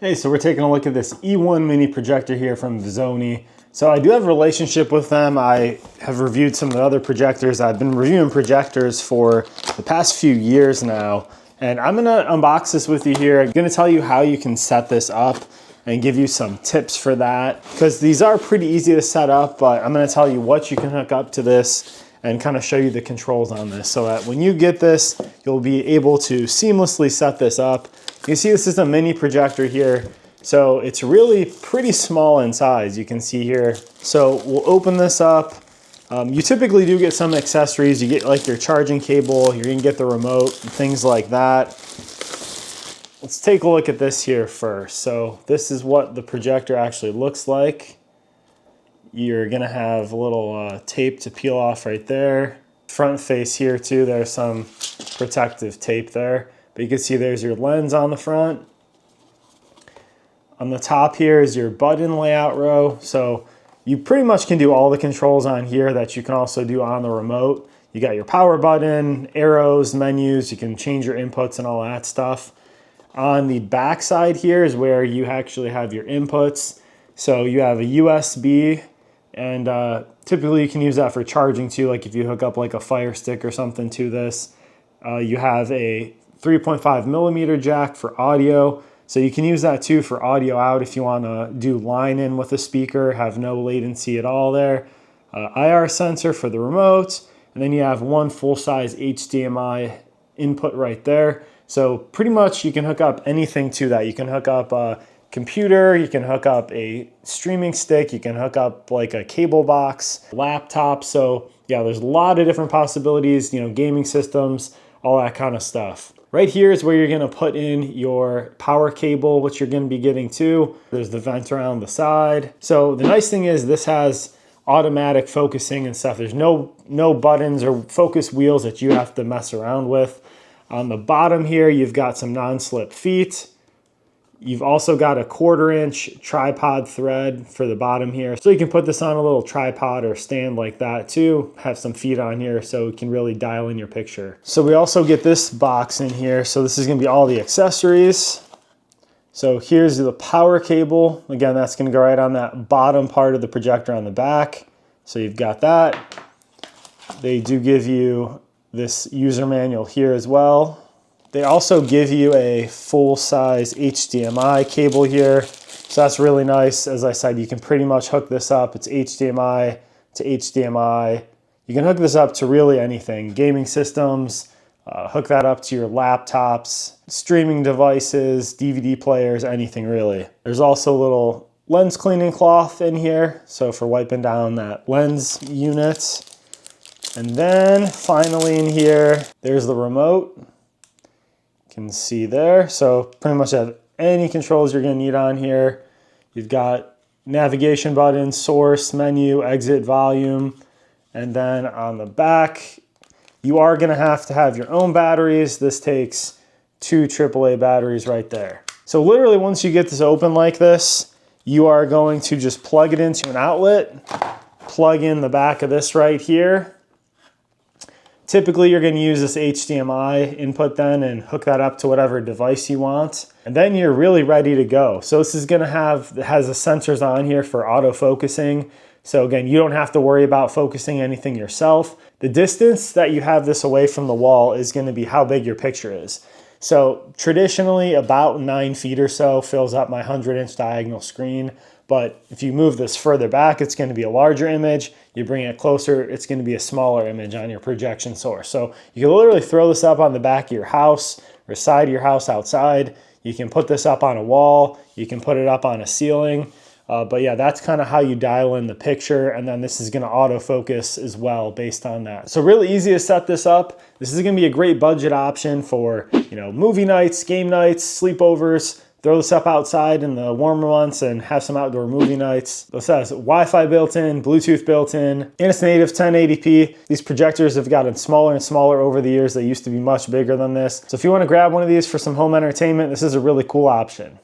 Hey, so we're taking a look at this E1 mini projector here from Vizony. So I do have a relationship with them. I have reviewed some of the other projectors. I've been reviewing projectors for the past few years now. And I'm gonna unbox this with you here. I'm gonna tell you how you can set this up and give you some tips for that. Because these are pretty easy to set up, but I'm gonna tell you what you can hook up to this and kind of show you the controls on this so that when you get this, you'll be able to seamlessly set this up. You can see this is a mini projector here. So it's really pretty small in size, you can see here. So we'll open this up. You typically do get some accessories. You get like your charging cable, you're gonna get the remote, things like that. Let's take a look at this here first. So this is what the projector actually looks like. You're gonna have a little tape to peel off right there. Front face here too, there's some protective tape there. But you can see there's your lens on the front. On the top here is your button layout row. So you pretty much can do all the controls on here that you can also do on the remote. You got your power button, arrows, menus, you can change your inputs and all that stuff. On the back side here is where you actually have your inputs. So you have a USB, and typically you can use that for charging too, like if you hook up like a Fire Stick or something to this. You have a 3.5 millimeter jack for audio. So you can use that too for audio out if you want to do line in with a speaker, have no latency at all there. IR sensor for the remote. And then you have one full-size HDMI input right there. So pretty much you can hook up anything to that. You can hook up a computer, you can hook up a streaming stick, you can hook up like a cable box, laptop. So yeah, there's a lot of different possibilities, you know, gaming systems, all that kind of stuff. Right here is where you're gonna put in your power cable, which you're gonna be getting to. There's the vent around the side. So the nice thing is this has automatic focusing and stuff. There's no buttons or focus wheels that you have to mess around with. On the bottom here, you've got some non-slip feet. You've also got a 1/4 inch tripod thread for the bottom here. So you can put this on a little tripod or stand like that too. Have some feet on here so you can really dial in your picture. So we also get this box in here. So this is gonna be all the accessories. So here's the power cable. Again, that's gonna go right on that bottom part of the projector on the back. So you've got that. They do give you this user manual here as well. They also give you a full-size HDMI cable here. So that's really nice. As I said, you can pretty much hook this up. It's HDMI to HDMI. You can hook this up to really anything. Gaming systems, hook that up to your laptops, streaming devices, DVD players, anything really. There's also a little lens cleaning cloth in here. So for wiping down that lens unit. And then finally in here, there's the remote. Can see there. So pretty much have any controls you're going to need on here. You've got navigation buttons, source, menu, exit, volume, and then on the back you are going to have your own batteries. This takes 2 AAA batteries right there. So literally once you get this open like this, you are going to just plug it into an outlet, plug in the back of this right here. Typically, you're going to use this HDMI input then and hook that up to whatever device you want. And then you're really ready to go. So this is going to it has the sensors on here for auto focusing. So again, you don't have to worry about focusing anything yourself. The distance that you have this away from the wall is going to be how big your picture is. So traditionally about 9 feet or so fills up my 100-inch diagonal screen. But if you move this further back, it's going to be a larger image. You bring it closer, it's going to be a smaller image on your projection source. So you can literally throw this up on the back of your house or side of your house outside. You can put this up on a wall. You can put it up on a ceiling. But yeah, that's kind of how you dial in the picture. And then this is going to autofocus as well based on that. So really easy to set this up. This is going to be a great budget option for, you know, movie nights, game nights, sleepovers. Throw this up outside in the warmer months and have some outdoor movie nights. This has Wi-Fi built in, Bluetooth built in, and it's native 1080p. These projectors have gotten smaller and smaller over the years. They used to be much bigger than this. So if you want to grab one of these for some home entertainment, this is a really cool option.